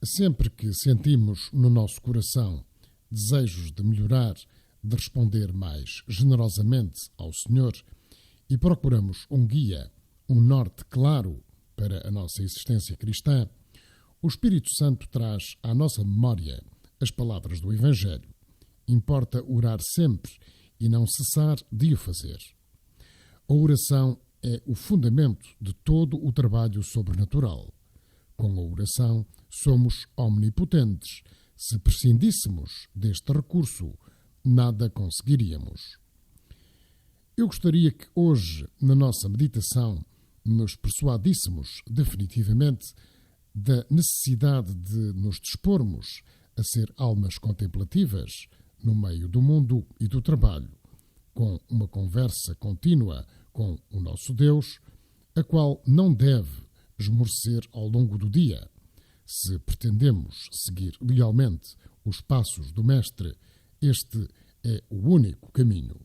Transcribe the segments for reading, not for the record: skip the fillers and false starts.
Sempre que sentimos no nosso coração desejos de melhorar, de responder mais generosamente ao Senhor e procuramos um guia, um norte claro para a nossa existência cristã, o Espírito Santo traz à nossa memória as palavras do Evangelho. Importa orar sempre e não cessar de o fazer. A oração é o fundamento de todo o trabalho sobrenatural. Com a oração, somos omnipotentes. Se prescindíssemos deste recurso, nada conseguiríamos. Eu gostaria que hoje, na nossa meditação, nos persuadíssemos definitivamente da necessidade de nos dispormos a ser almas contemplativas no meio do mundo e do trabalho, com uma conversa contínua com o nosso Deus, a qual não deve esmorecer ao longo do dia. Se pretendemos seguir lealmente os passos do Mestre, este é o único caminho.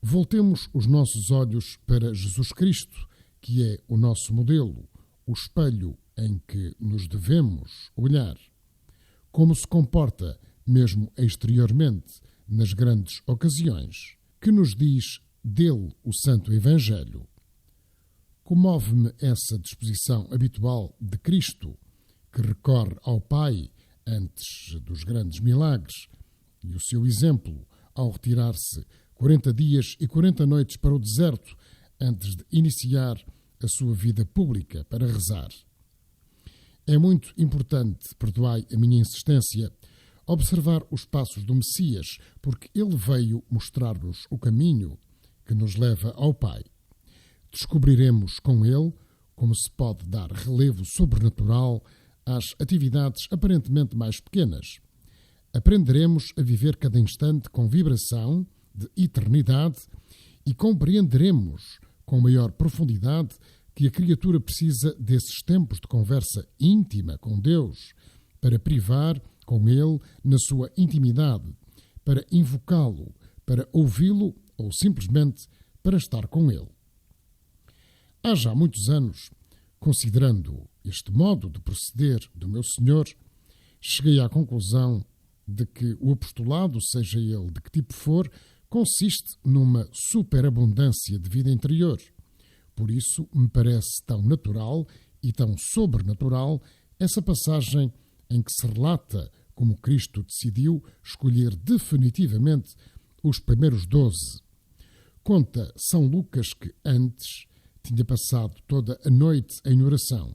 Voltemos os nossos olhos para Jesus Cristo, que é o nosso modelo, o espelho em que nos devemos olhar. Como se comporta, mesmo exteriormente, nas grandes ocasiões, que nos diz dele o Santo Evangelho. Comove-me essa disposição habitual de Cristo, que recorre ao Pai antes dos grandes milagres, e o seu exemplo ao retirar-se 40 dias e 40 noites para o deserto antes de iniciar a sua vida pública para rezar. É muito importante, perdoai a minha insistência, observar os passos do Messias, porque ele veio mostrar-nos o caminho que nos leva ao Pai. Descobriremos com ele como se pode dar relevo sobrenatural às atividades aparentemente mais pequenas. Aprenderemos a viver cada instante com vibração de eternidade e compreenderemos com maior profundidade que a criatura precisa desses tempos de conversa íntima com Deus para privar com ele na sua intimidade, para invocá-lo, para ouvi-lo ou simplesmente para estar com ele. Há já muitos anos, considerando este modo de proceder do meu Senhor, cheguei à conclusão de que o apostolado, seja ele de que tipo for, consiste numa superabundância de vida interior. Por isso, me parece tão natural e tão sobrenatural essa passagem em que se relata como Cristo decidiu escolher definitivamente os primeiros 12. Conta São Lucas que antes tinha passado toda a noite em oração.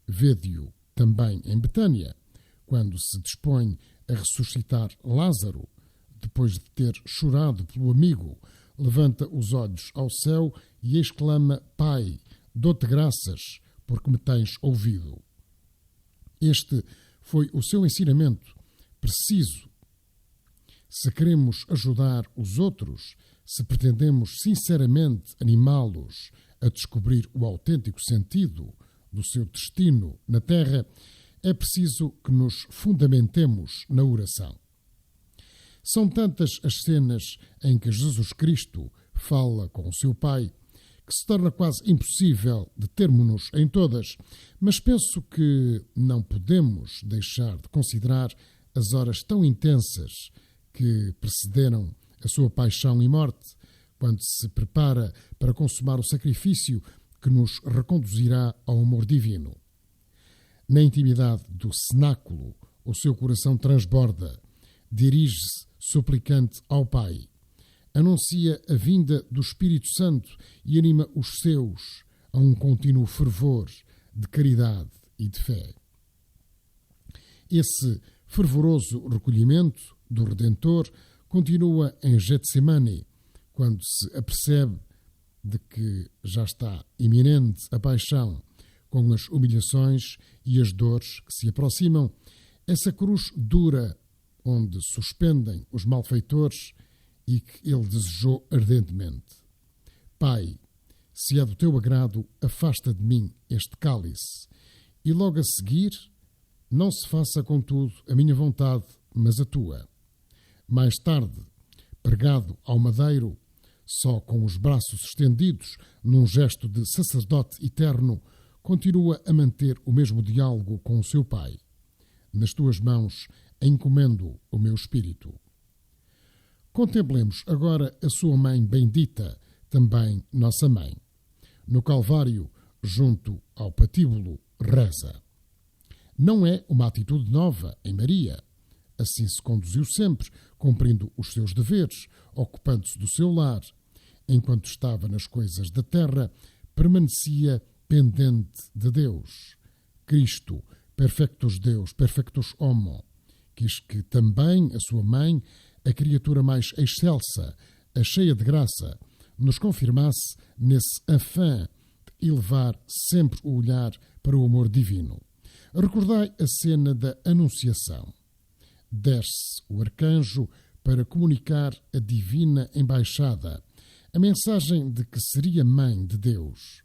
Vede-o também em Betânia, quando se dispõe a ressuscitar Lázaro, depois de ter chorado pelo amigo, levanta os olhos ao céu e exclama: Pai, dou-te graças, porque me tens ouvido. Este foi o seu ensinamento preciso. Se queremos ajudar os outros, se pretendemos sinceramente animá-los a descobrir o autêntico sentido do seu destino na Terra, é preciso que nos fundamentemos na oração. São tantas as cenas em que Jesus Cristo fala com o seu Pai que se torna quase impossível determos-nos em todas, mas penso que não podemos deixar de considerar as horas tão intensas que precederam a sua paixão e morte, quando se prepara para consumar o sacrifício que nos reconduzirá ao amor divino. Na intimidade do cenáculo, o seu coração transborda, dirige-se suplicante ao Pai, anuncia a vinda do Espírito Santo e anima os seus a um contínuo fervor de caridade e de fé. Esse fervoroso recolhimento do Redentor continua em Getsemane, quando se apercebe de que já está iminente a paixão, com as humilhações e as dores que se aproximam, essa cruz dura onde suspendem os malfeitores e que ele desejou ardentemente. Pai, se é do teu agrado, afasta de mim este cálice. E logo a seguir, não se faça, contudo, a minha vontade, mas a tua. Mais tarde, pregado ao madeiro, só com os braços estendidos, num gesto de sacerdote eterno, continua a manter o mesmo diálogo com o seu Pai. Nas tuas mãos encomendo o meu espírito. Contemplemos agora a sua mãe bendita, também nossa mãe. No Calvário, junto ao patíbulo, reza. Não é uma atitude nova em Maria. Assim se conduziu sempre, cumprindo os seus deveres, ocupando-se do seu lar. Enquanto estava nas coisas da terra, permanecia pendente de Deus. Cristo, perfectus Deus, perfectus homo, quis que também a sua mãe, a criatura mais excelsa, a cheia de graça, nos confirmasse nesse afã de elevar sempre o olhar para o amor divino. Recordai a cena da Anunciação. Desce o arcanjo para comunicar a divina embaixada, a mensagem de que seria mãe de Deus,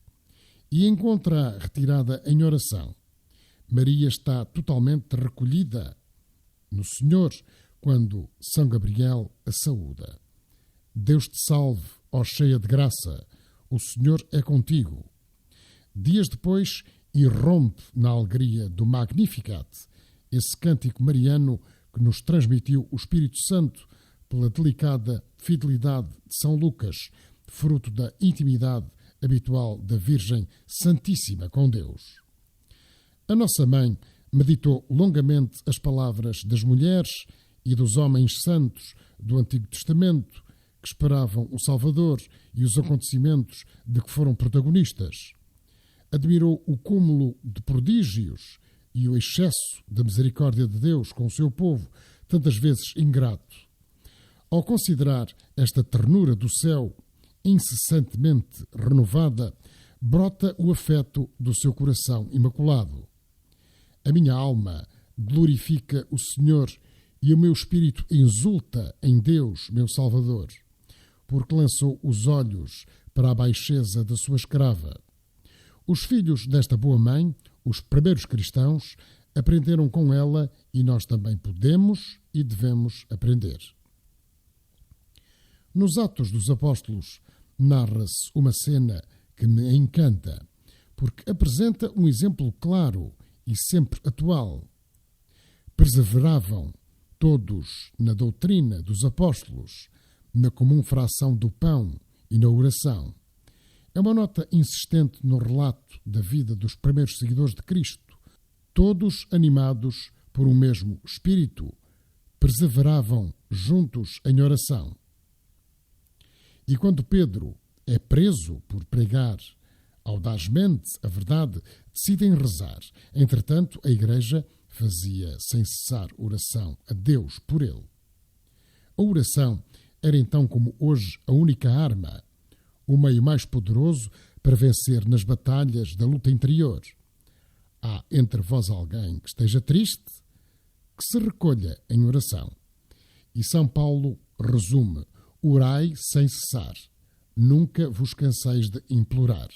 e encontra-a retirada em oração. Maria está totalmente recolhida no Senhor quando São Gabriel a saúda. Deus te salve, ó cheia de graça, o Senhor é contigo. Dias depois, irrompe na alegria do Magnificat, esse cântico mariano que nos transmitiu o Espírito Santo pela delicada fidelidade de São Lucas, fruto da intimidade habitual da Virgem Santíssima com Deus. A nossa mãe meditou longamente as palavras das mulheres e dos homens santos do Antigo Testamento que esperavam o Salvador e os acontecimentos de que foram protagonistas. Admirou o cúmulo de prodígios e o excesso da misericórdia de Deus com o seu povo, tantas vezes ingrato. Ao considerar esta ternura do céu, incessantemente renovada, brota o afeto do seu coração imaculado. A minha alma glorifica o Senhor e o meu espírito exulta em Deus, meu Salvador, porque lançou os olhos para a baixeza da sua escrava. Os filhos desta boa mãe, os primeiros cristãos, aprenderam com ela e nós também podemos e devemos aprender. Nos Atos dos Apóstolos narra-se uma cena que me encanta, porque apresenta um exemplo claro e sempre atual. Perseveravam todos na doutrina dos apóstolos, na comum fração do pão e na oração. É uma nota insistente no relato da vida dos primeiros seguidores de Cristo. Todos animados por um mesmo espírito, perseveravam juntos em oração. E quando Pedro é preso por pregar audazmente a verdade, decidem rezar. Entretanto, a Igreja fazia sem cessar oração a Deus por ele. A oração era então, como hoje, a única arma, o meio mais poderoso para vencer nas batalhas da luta interior. Há entre vós alguém que esteja triste, que se recolha em oração. E São Paulo resume: orai sem cessar, nunca vos canseis de implorar.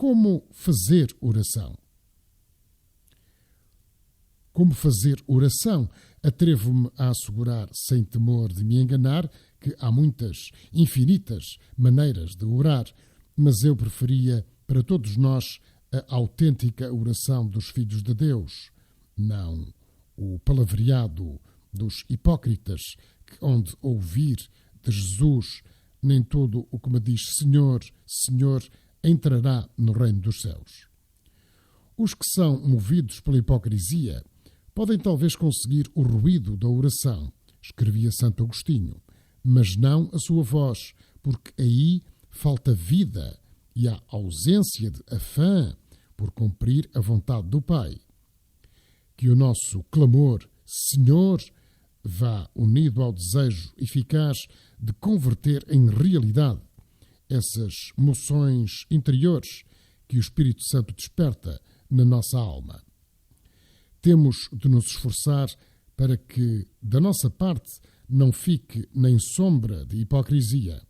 Como fazer oração? Como fazer oração? Atrevo-me a assegurar, sem temor de me enganar, que há muitas, infinitas maneiras de orar, mas eu preferia para todos nós a autêntica oração dos filhos de Deus, não o palavreado dos hipócritas, que onde ouvir de Jesus nem todo o que me diz Senhor, Senhor, entrará no reino dos céus. Os que são movidos pela hipocrisia podem talvez conseguir o ruído da oração, escrevia Santo Agostinho, mas não a sua voz, porque aí falta vida e há ausência de afã por cumprir a vontade do Pai. Que o nosso clamor, Senhor, vá unido ao desejo eficaz de converter em realidade essas moções interiores que o Espírito Santo desperta na nossa alma. Temos de nos esforçar para que, da nossa parte, não fique nem sombra de hipocrisia.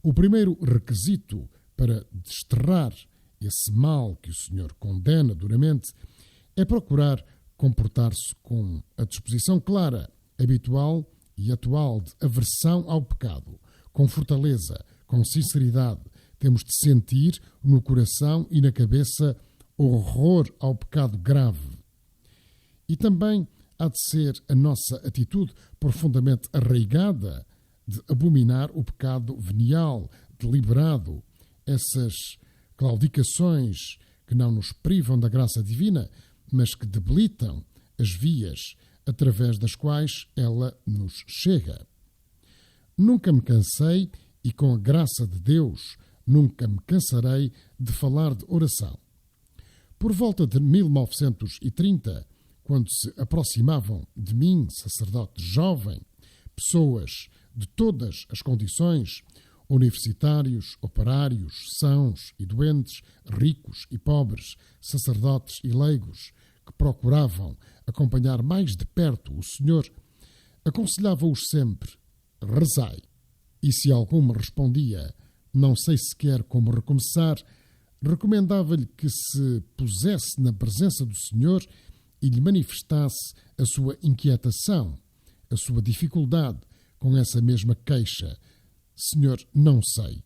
O primeiro requisito para desterrar esse mal que o Senhor condena duramente é procurar comportar-se com a disposição clara, habitual e atual de aversão ao pecado, com fortaleza, com sinceridade, temos de sentir no coração e na cabeça horror ao pecado grave. E também há de ser a nossa atitude profundamente arraigada de abominar o pecado venial, deliberado, essas claudicações que não nos privam da graça divina, mas que debilitam as vias através das quais ela nos chega. Nunca me cansei e, com a graça de Deus, nunca me cansarei de falar de oração. Por volta de 1930, quando se aproximavam de mim, sacerdote jovem, pessoas de todas as condições, universitários, operários, sãos e doentes, ricos e pobres, sacerdotes e leigos, que procuravam acompanhar mais de perto o Senhor, aconselhava-os sempre: rezai. E se algum me respondia: não sei sequer como recomeçar, recomendava-lhe que se pusesse na presença do Senhor e lhe manifestasse a sua inquietação, a sua dificuldade com essa mesma queixa: Senhor, não sei.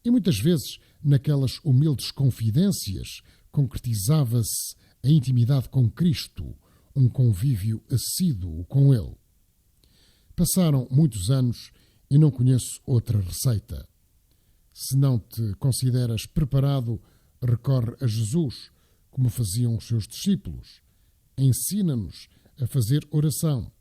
E muitas vezes, naquelas humildes confidências, concretizava-se a intimidade com Cristo, um convívio assíduo com Ele. Passaram muitos anos e não conheço outra receita. Se não te consideras preparado, recorre a Jesus, como faziam os seus discípulos. Ensina-nos a fazer oração.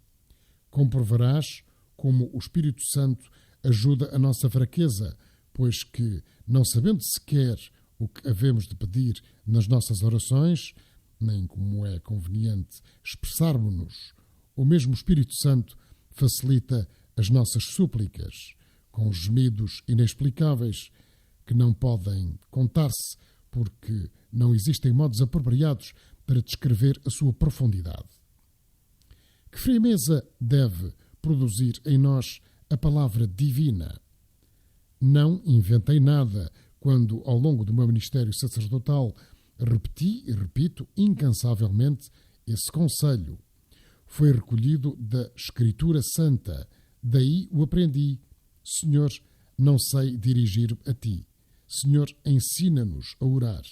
Comprovarás como o Espírito Santo ajuda a nossa fraqueza, pois que, não sabendo sequer o que havemos de pedir nas nossas orações, nem como é conveniente expressarmos-nos, o mesmo Espírito Santo facilita as nossas súplicas, com gemidos inexplicáveis que não podem contar-se, porque não existem modos apropriados para descrever a sua profundidade. Que firmeza deve produzir em nós a palavra divina? Não inventei nada quando, ao longo do meu ministério sacerdotal, repeti e repito incansavelmente esse conselho. Foi recolhido da Escritura Santa, daí o aprendi. Senhor, não sei dirigir-me a Ti. Senhor, ensina-nos a orar.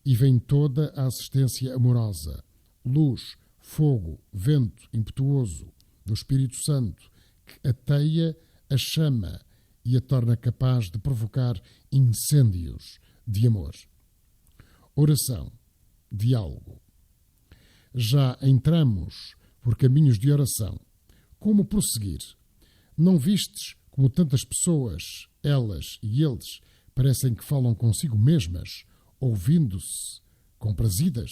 E vem toda a assistência amorosa, luz, fogo, vento impetuoso do Espírito Santo, que ateia a chama e a torna capaz de provocar incêndios de amor. Oração, diálogo. Já entramos por caminhos de oração. Como prosseguir? Não vistes como tantas pessoas, elas e eles, parecem que falam consigo mesmas, ouvindo-se, comprazidas?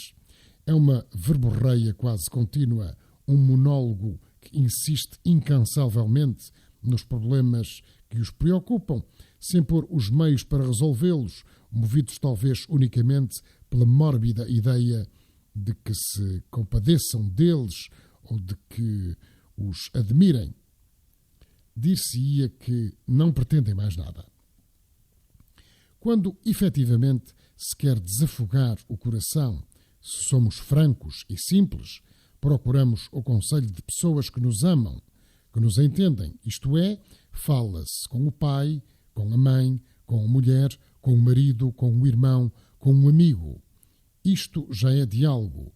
É uma verborreia quase contínua, um monólogo que insiste incansavelmente nos problemas que os preocupam, sem pôr os meios para resolvê-los, movidos talvez unicamente pela mórbida ideia de que se compadeçam deles ou de que os admirem. Dir-se-ia que não pretendem mais nada. Quando efetivamente se quer desafogar o coração, se somos francos e simples, procuramos o conselho de pessoas que nos amam, que nos entendem, isto é, fala-se com o pai, com a mãe, com a mulher, com o marido, com o irmão, com um amigo. Isto já é diálogo,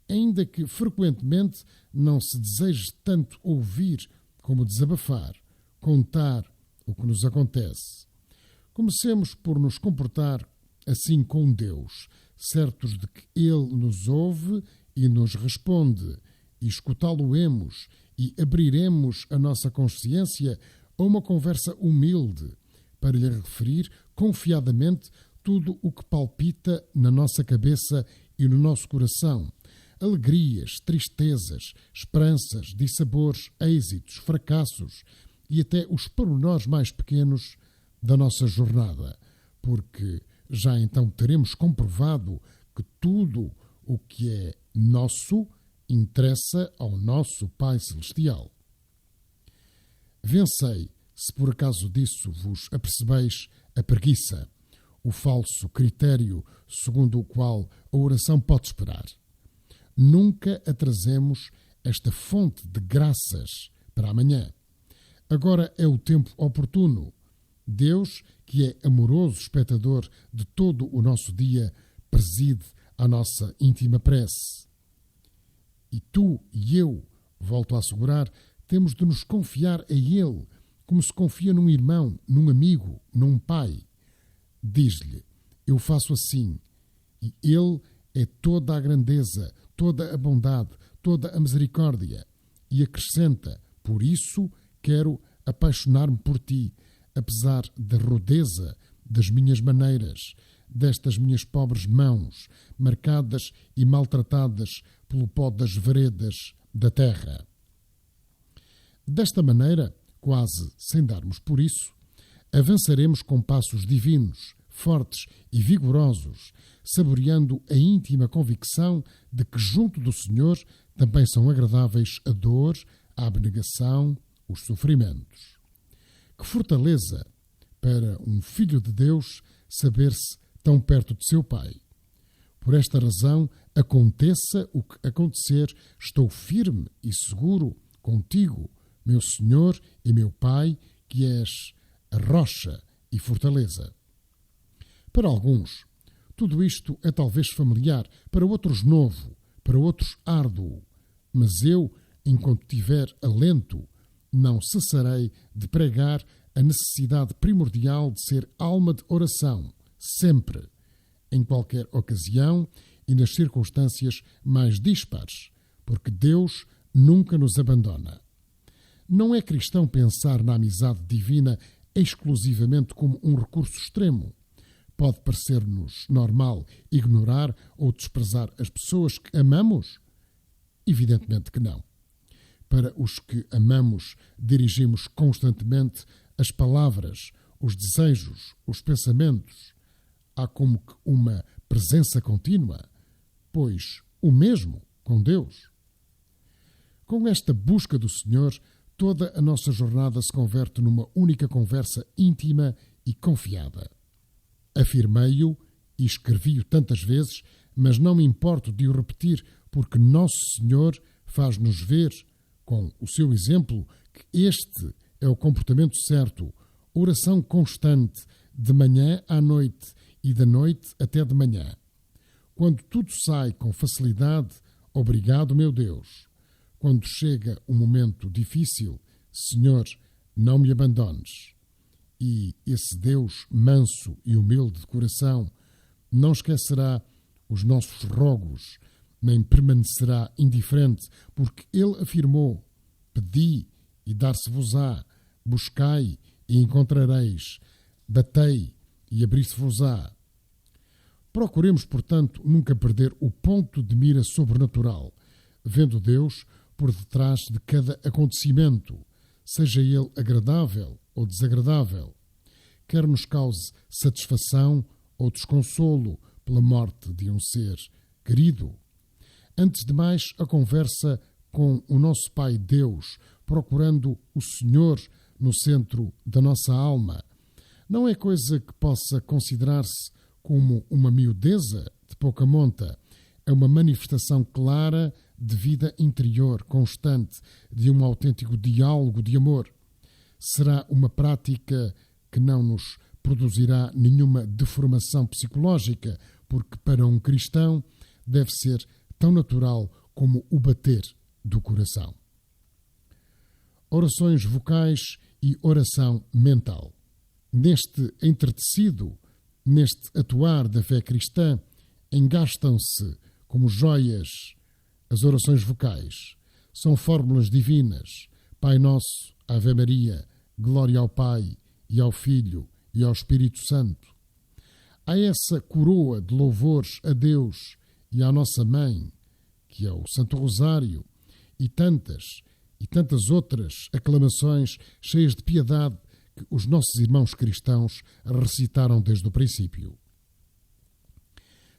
ainda que frequentemente não se deseje tanto ouvir como desabafar, contar o que nos acontece. Comecemos por nos comportar assim com Deus, certos de que Ele nos ouve e nos responde, e escutá-lo-emos e abriremos a nossa consciência a uma conversa humilde para lhe referir confiadamente tudo o que palpita na nossa cabeça e no nosso coração. Alegrias, tristezas, esperanças, dissabores, êxitos, fracassos e até os pormenores mais pequenos da nossa jornada, porque já então teremos comprovado que tudo o que é nosso interessa ao nosso Pai Celestial. Vencei, se por acaso disso vos apercebeis, a preguiça, o falso critério segundo o qual a oração pode esperar. Nunca atrasemos esta fonte de graças para amanhã. Agora é o tempo oportuno. Deus que é amoroso espectador de todo o nosso dia, preside a nossa íntima prece. E tu e eu, volto a assegurar, temos de nos confiar a Ele, como se confia num irmão, num amigo, num pai. Diz-lhe, eu faço assim, e Ele é toda a grandeza, toda a bondade, toda a misericórdia. E acrescenta, por isso quero apaixonar-me por ti, apesar da rudeza das minhas maneiras, destas minhas pobres mãos, marcadas e maltratadas pelo pó das veredas da terra. Desta maneira, quase sem darmos por isso, avançaremos com passos divinos, fortes e vigorosos, saboreando a íntima convicção de que junto do Senhor também são agradáveis a dor, a abnegação, os sofrimentos. Que fortaleza para um filho de Deus saber-se tão perto de seu Pai. Por esta razão, aconteça o que acontecer, estou firme e seguro contigo, meu Senhor e meu Pai, que és a rocha e fortaleza. Para alguns, tudo isto é talvez familiar, para outros novo, para outros árduo, mas eu, enquanto tiver alento, não cessarei de pregar a necessidade primordial de ser alma de oração, sempre, em qualquer ocasião e nas circunstâncias mais dispares, porque Deus nunca nos abandona. Não é cristão pensar na amizade divina exclusivamente como um recurso extremo. Pode parecer-nos normal ignorar ou desprezar as pessoas que amamos? Evidentemente que não. Para os que amamos, dirigimos constantemente as palavras, os desejos, os pensamentos. Há como que uma presença contínua, pois o mesmo com Deus. Com esta busca do Senhor, toda a nossa jornada se converte numa única conversa íntima e confiada. Afirmei-o e escrevi-o tantas vezes, mas não me importo de o repetir, porque Nosso Senhor faz-nos ver, com o seu exemplo, que este é o comportamento certo, oração constante, de manhã à noite e da noite até de manhã. Quando tudo sai com facilidade, obrigado, meu Deus. Quando chega um momento difícil, Senhor, não me abandones. E esse Deus manso e humilde de coração não esquecerá os nossos rogos, nem permanecerá indiferente, porque Ele afirmou, pedi e dar-se-vos-á, buscai e encontrareis, batei e abrir-se-vos-á. Procuremos, portanto, nunca perder o ponto de mira sobrenatural, vendo Deus por detrás de cada acontecimento, seja ele agradável ou desagradável, quer nos cause satisfação ou desconsolo pela morte de um ser querido. Antes de mais, a conversa com o nosso Pai Deus, procurando o Senhor no centro da nossa alma, não é coisa que possa considerar-se como uma miudeza de pouca monta. É uma manifestação clara de vida interior, constante, de um autêntico diálogo de amor. Será uma prática que não nos produzirá nenhuma deformação psicológica, porque para um cristão deve ser tão natural como o bater do coração. Orações vocais e oração mental. Neste entretecido, neste atuar da fé cristã, engastam-se como joias as orações vocais. São fórmulas divinas. Pai Nosso, Ave Maria, glória ao Pai e ao Filho e ao Espírito Santo. Há essa coroa de louvores a Deus e à nossa Mãe, que é o Santo Rosário, e tantas outras aclamações cheias de piedade que os nossos irmãos cristãos recitaram desde o princípio.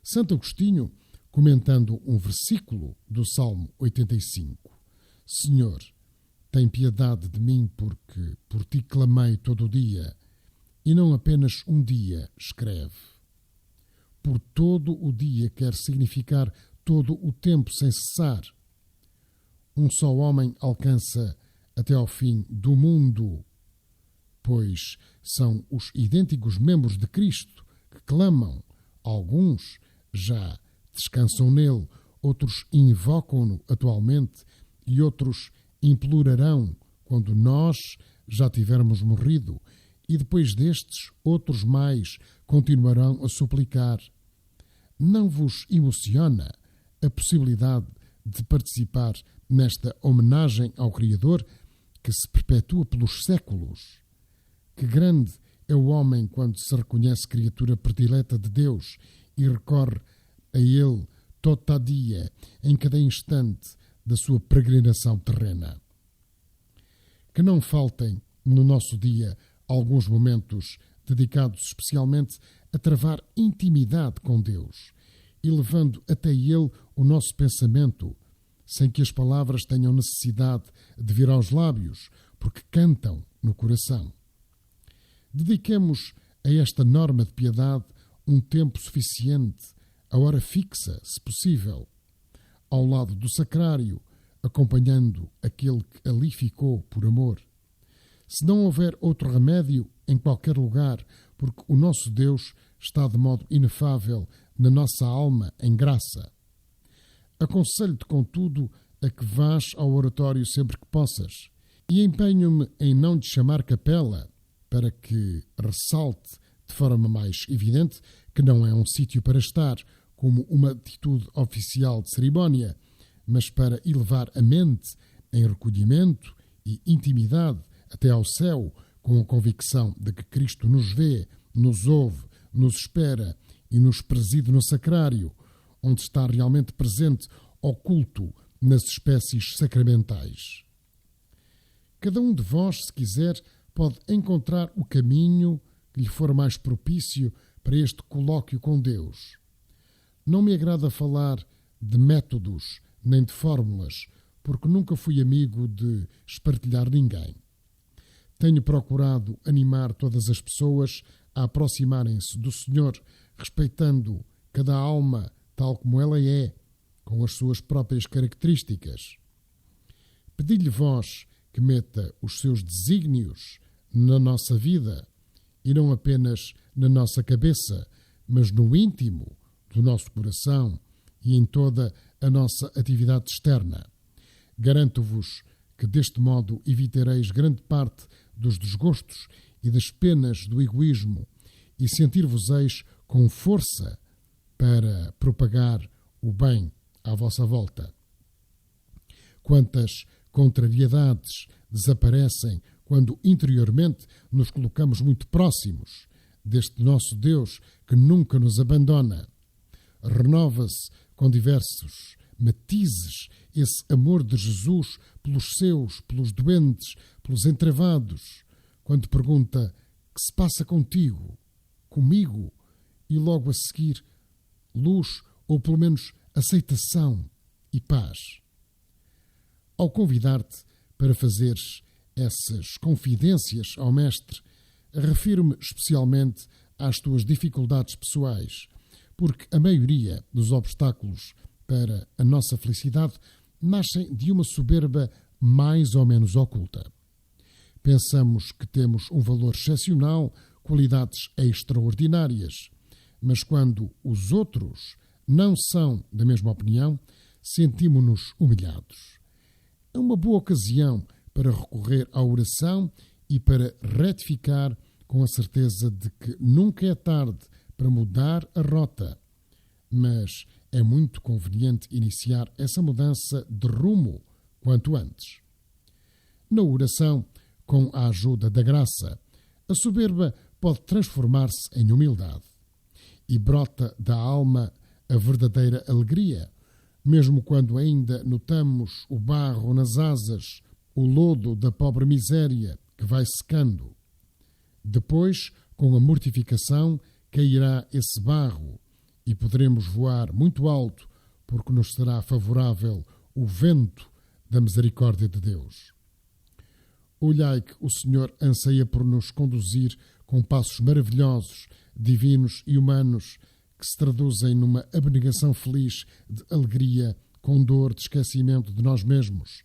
Santo Agostinho, comentando um versículo do Salmo 85, Senhor, tem piedade de mim porque por ti clamei todo o dia, e não apenas um dia, escreve. Por todo o dia quer significar todo o tempo sem cessar. Um só homem alcança até ao fim do mundo. pois são os idênticos membros de Cristo que clamam. Alguns já descansam nele, outros invocam-no atualmente e outros implorarão quando nós já tivermos morrido, e depois destes, outros mais continuarão a suplicar. Não vos emociona a possibilidade de participar nesta homenagem ao Criador que se perpetua pelos séculos? Que grande é o homem quando se reconhece criatura predileta de Deus e recorre a Ele todo dia, em cada instante da sua peregrinação terrena. Que não faltem no nosso dia alguns momentos dedicados especialmente a travar intimidade com Deus e levando até Ele o nosso pensamento, sem que as palavras tenham necessidade de vir aos lábios, porque cantam no coração. Dediquemos a esta norma de piedade um tempo suficiente, a hora fixa, se possível, ao lado do sacrário, acompanhando aquele que ali ficou por amor. Se não houver outro remédio, em qualquer lugar, porque o nosso Deus está de modo inefável na nossa alma em graça. Aconselho-te, contudo, a que vás ao oratório sempre que possas, e empenho-me em não te chamar capela, para que ressalte de forma mais evidente que não é um sítio para estar, como uma atitude oficial de cerimónia, mas para elevar a mente em recolhimento e intimidade até ao céu, com a convicção de que Cristo nos vê, nos ouve, nos espera e nos preside no sacrário, onde está realmente presente, oculto nas espécies sacramentais. Cada um de vós, se quiser, pode encontrar o caminho que lhe for mais propício para este colóquio com Deus. Não me agrada falar de métodos nem de fórmulas, porque nunca fui amigo de espartilhar ninguém. Tenho procurado animar todas as pessoas a aproximarem-se do Senhor, respeitando cada alma tal como ela é, com as suas próprias características. Pedi-lhe vós que meta os seus desígnios na nossa vida, e não apenas na nossa cabeça, mas no íntimo do nosso coração e em toda a nossa atividade externa. Garanto-vos que deste modo evitareis grande parte dos desgostos e das penas do egoísmo e sentir-vos-eis com força para propagar o bem à vossa volta. Quantas contrariedades desaparecem quando interiormente nos colocamos muito próximos deste nosso Deus que nunca nos abandona. Renova-se com diversos matizes esse amor de Jesus pelos seus, pelos doentes, pelos entrevados, quando pergunta: que se passa contigo, comigo? E logo a seguir, luz ou pelo menos aceitação e paz. Ao convidar-te para fazeres essas confidências ao Mestre, refiro-me especialmente às tuas dificuldades pessoais, porque a maioria dos obstáculos para a nossa felicidade nascem de uma soberba mais ou menos oculta. Pensamos que temos um valor excepcional, qualidades extraordinárias, mas quando os outros não são da mesma opinião, sentimos-nos humilhados. É uma boa ocasião para recorrer à oração e para retificar com a certeza de que nunca é tarde para mudar a rota, mas é muito conveniente iniciar essa mudança de rumo quanto antes. Na oração, com a ajuda da graça, a soberba pode transformar-se em humildade e brota da alma a verdadeira alegria, mesmo quando ainda notamos o barro nas asas, o lodo da pobre miséria que vai secando. Depois, com a mortificação, cairá esse barro e poderemos voar muito alto, porque nos será favorável o vento da misericórdia de Deus. Olhai que o Senhor anseia por nos conduzir com passos maravilhosos, divinos e humanos, que se traduzem numa abnegação feliz de alegria, com dor de esquecimento de nós mesmos.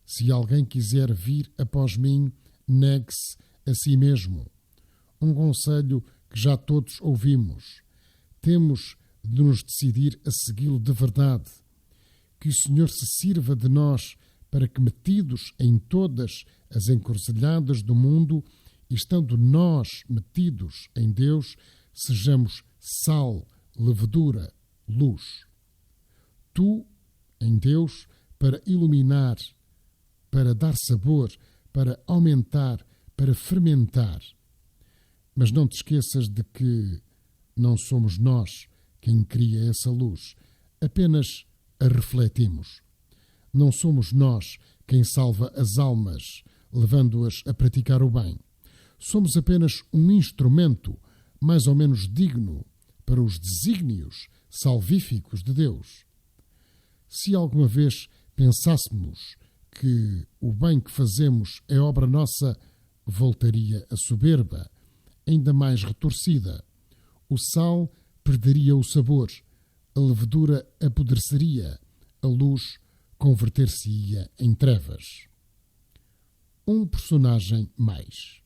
Se alguém quiser vir após mim, negue-se a si mesmo. Um conselho que já todos ouvimos. Temos de nos decidir a segui-lo de verdade. Que o Senhor se sirva de nós para que, metidos em todas as encruzilhadas do mundo, e estando nós metidos em Deus, sejamos sal, levedura, luz. Tu, em Deus, para iluminar, para dar sabor, para aumentar, para fermentar. Mas não te esqueças de que não somos nós quem cria essa luz, apenas a refletimos. Não somos nós quem salva as almas, levando-as a praticar o bem. Somos apenas um instrumento mais ou menos digno para os desígnios salvíficos de Deus. Se alguma vez pensássemos que o bem que fazemos é obra nossa, voltaria a soberba, ainda mais retorcida. O sal perderia o sabor, a levedura apodreceria, a luz converter-se-ia em trevas. Um personagem mais.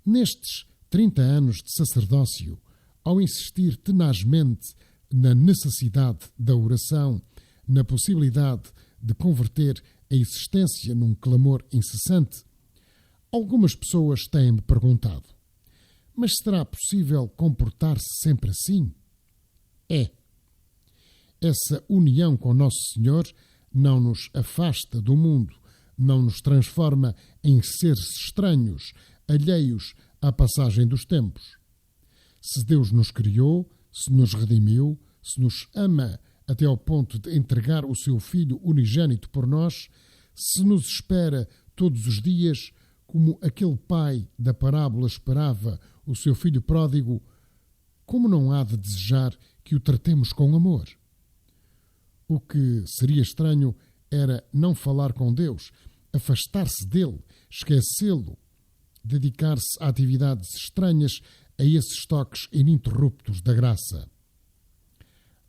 Nestes 30 anos de sacerdócio, ao insistir tenazmente na necessidade da oração, na possibilidade de converter a existência num clamor incessante, algumas pessoas têm-me perguntado: mas será possível comportar-se sempre assim? É. Essa união com Nosso Senhor não nos afasta do mundo, não nos transforma em seres estranhos, alheios à passagem dos tempos. Se Deus nos criou, se nos redimiu, se nos ama até ao ponto de entregar o seu Filho unigênito por nós, se nos espera todos os dias, como aquele pai da parábola esperava o seu filho pródigo, como não há de desejar que o tratemos com amor? O que seria estranho era não falar com Deus, afastar-se dele, esquecê-lo, dedicar-se a atividades estranhas, a esses toques ininterruptos da graça.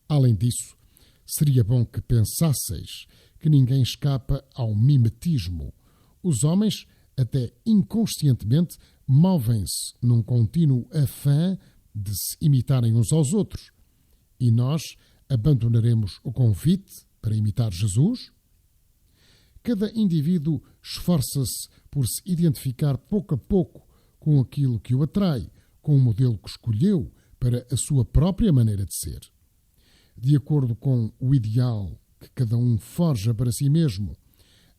Além disso, seria bom que pensasseis que ninguém escapa ao mimetismo. Os homens, até inconscientemente, movem-se num contínuo afã de se imitarem uns aos outros. E nós abandonaremos o convite para imitar Jesus? Cada indivíduo esforça-se por se identificar pouco a pouco com aquilo que o atrai, com o modelo que escolheu para a sua própria maneira de ser. De acordo com o ideal que cada um forja para si mesmo,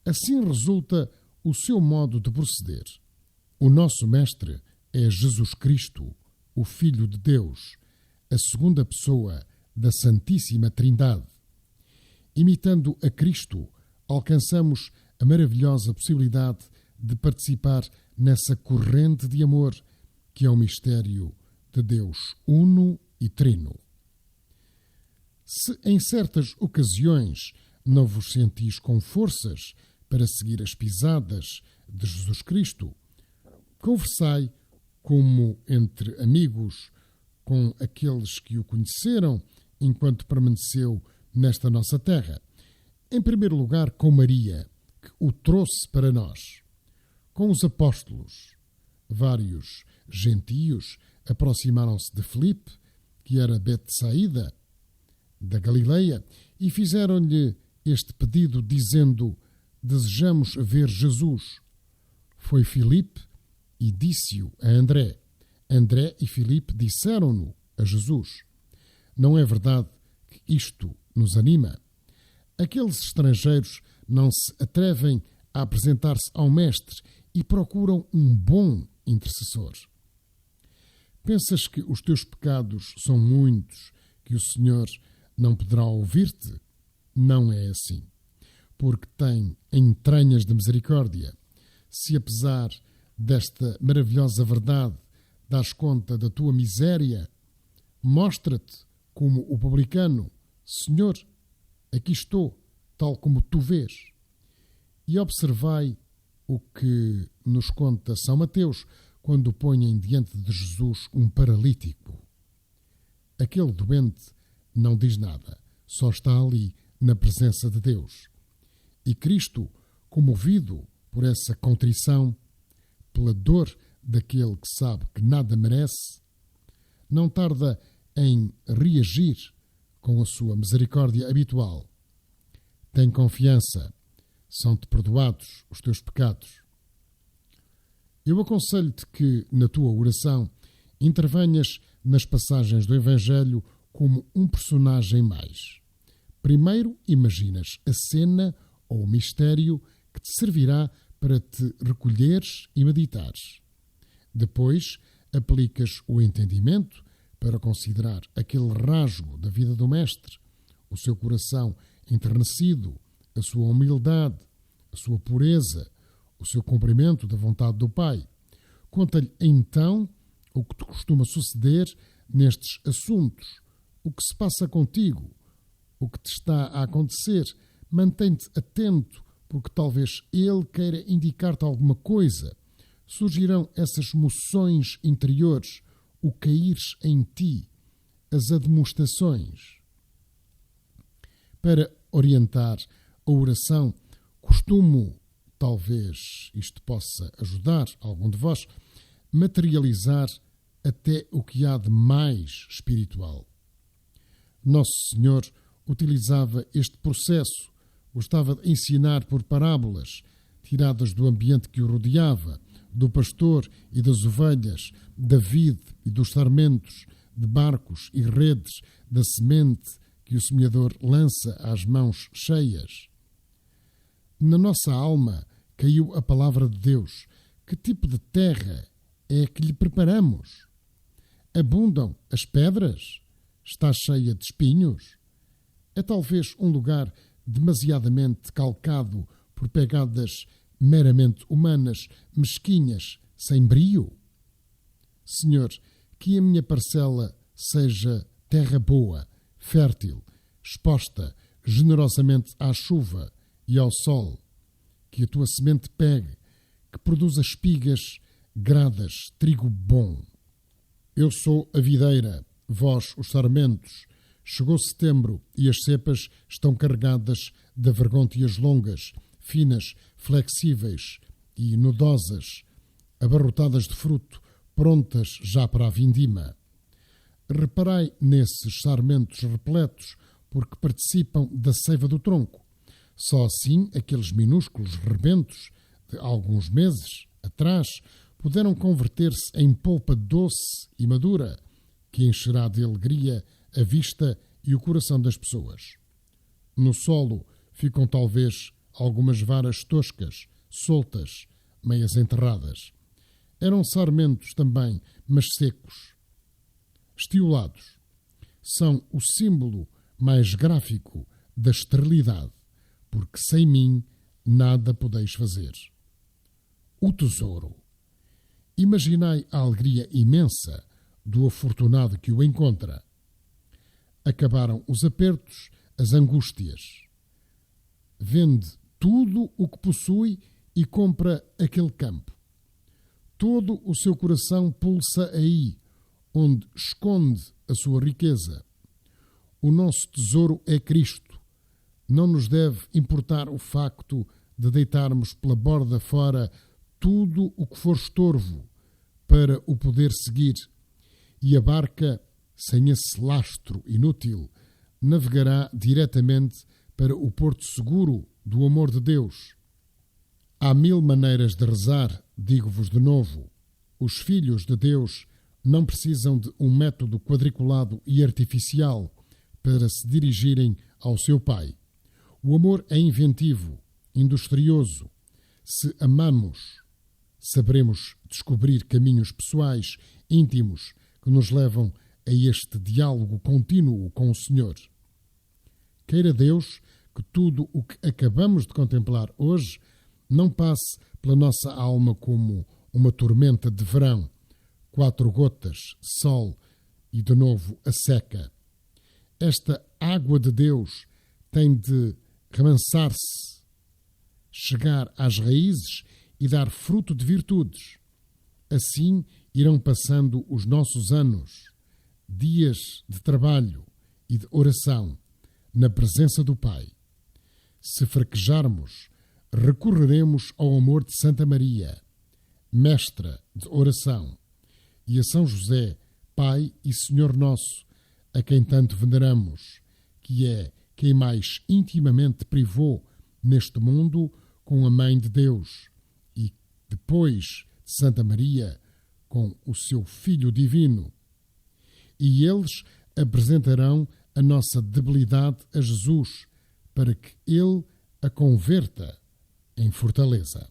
assim resulta o seu modo de proceder. O nosso Mestre é Jesus Cristo, o Filho de Deus, a segunda pessoa da Santíssima Trindade. Imitando a Cristo, alcançamos a maravilhosa possibilidade de participar nessa corrente de amor que é o mistério de Deus uno e trino. Se em certas ocasiões não vos sentis com forças para seguir as pisadas de Jesus Cristo, conversai como entre amigos com aqueles que o conheceram enquanto permaneceu nesta nossa terra. Em primeiro lugar, com Maria, que o trouxe para nós. Com os apóstolos, vários gentios aproximaram-se de Filipe, que era Betsaída, da Galileia, e fizeram-lhe este pedido, dizendo: desejamos ver Jesus. Foi Filipe e disse-o a André. André e Filipe disseram-no a Jesus. Não é verdade que isto nos anima? Aqueles estrangeiros não se atrevem a apresentar-se ao Mestre e procuram um bom intercessor. Pensas que os teus pecados são muitos, que o Senhor não poderá ouvir-te? Não é assim, porque tem entranhas de misericórdia. Se apesar desta maravilhosa verdade dás conta da tua miséria, mostra-te como o publicano: Senhor, aqui estou, tal como tu vês. E observai o que nos conta São Mateus quando põem diante de Jesus um paralítico. Aquele doente não diz nada, só está ali na presença de Deus. E Cristo, comovido por essa contrição, pela dor daquele que sabe que nada merece, não tarda em reagir com a sua misericórdia habitual. Tem confiança, são-te perdoados os teus pecados. Eu aconselho-te que, na tua oração, intervenhas nas passagens do Evangelho como um personagem mais. Primeiro, imaginas a cena ou o mistério que te servirá para te recolheres e meditares. Depois, aplicas o entendimento para considerar aquele rasgo da vida do Mestre, o seu coração enternecido, a sua humildade, a sua pureza, o seu cumprimento da vontade do Pai. Conta-lhe então o que te costuma suceder nestes assuntos, o que se passa contigo, o que te está a acontecer. Mantém-te atento, porque talvez ele queira indicar-te alguma coisa. Surgirão essas moções interiores, o caíres em ti, as admoestações. Para orientar a oração, costumo, talvez isto possa ajudar algum de vós, materializar até o que há de mais espiritual. Nosso Senhor utilizava este processo, gostava de ensinar por parábolas, tiradas do ambiente que o rodeava, do pastor e das ovelhas, da vide e dos sarmentos, de barcos e redes, da semente que o semeador lança às mãos cheias. Na nossa alma caiu a palavra de Deus. Que tipo de terra é a que lhe preparamos? Abundam as pedras? Está cheia de espinhos? É talvez um lugar demasiadamente calcado por pegadas meramente humanas, mesquinhas, sem brio? Senhor, que a minha parcela seja terra boa, fértil, exposta generosamente à chuva e ao sol, que a tua semente pegue, que produza espigas, gradas, trigo bom. Eu sou a videira, vós os sarmentos. Chegou setembro e as cepas estão carregadas de vergônteas longas, finas, flexíveis e nudosas, abarrotadas de fruto, prontas já para a vindima. Reparai nesses sarmentos repletos, porque participam da seiva do tronco. Só assim aqueles minúsculos rebentos de alguns meses atrás puderam converter-se em polpa doce e madura, que encherá de alegria a vista e o coração das pessoas. No solo ficam talvez algumas varas toscas, soltas, meias enterradas. Eram sarmentos também, mas secos. Estiolados. São o símbolo mais gráfico da esterilidade, porque sem mim nada podeis fazer. O tesouro. Imaginai a alegria imensa do afortunado que o encontra. Acabaram os apertos, as angústias. Vende tudo o que possui e compra aquele campo. Todo o seu coração pulsa aí, onde esconde a sua riqueza. O nosso tesouro é Cristo. Não nos deve importar o facto de deitarmos pela borda fora tudo o que for estorvo para o poder seguir, e a barca, sem esse lastro inútil, navegará diretamente para o porto seguro do amor de Deus. Há 1000 maneiras de rezar, digo-vos de novo. Os filhos de Deus não precisam de um método quadriculado e artificial para se dirigirem ao seu Pai. O amor é inventivo, industrioso. Se amamos, saberemos descobrir caminhos pessoais, íntimos, que nos levam a este diálogo contínuo com o Senhor. Queira Deus que tudo o que acabamos de contemplar hoje não passe pela nossa alma como uma tormenta de verão, 4 gotas, sol e de novo a seca. Esta água de Deus tem de remansar-se, chegar às raízes e dar fruto de virtudes. Assim irão passando os nossos anos, dias de trabalho e de oração na presença do Pai. Se fraquejarmos, recorreremos ao amor de Santa Maria. mestra de oração, e a São José, Pai e Senhor nosso, a quem tanto veneramos, que é quem mais intimamente privou neste mundo com a Mãe de Deus, e depois de Santa Maria, com o seu Filho Divino. E eles apresentarão a nossa debilidade a Jesus, para que Ele a converta em fortaleza.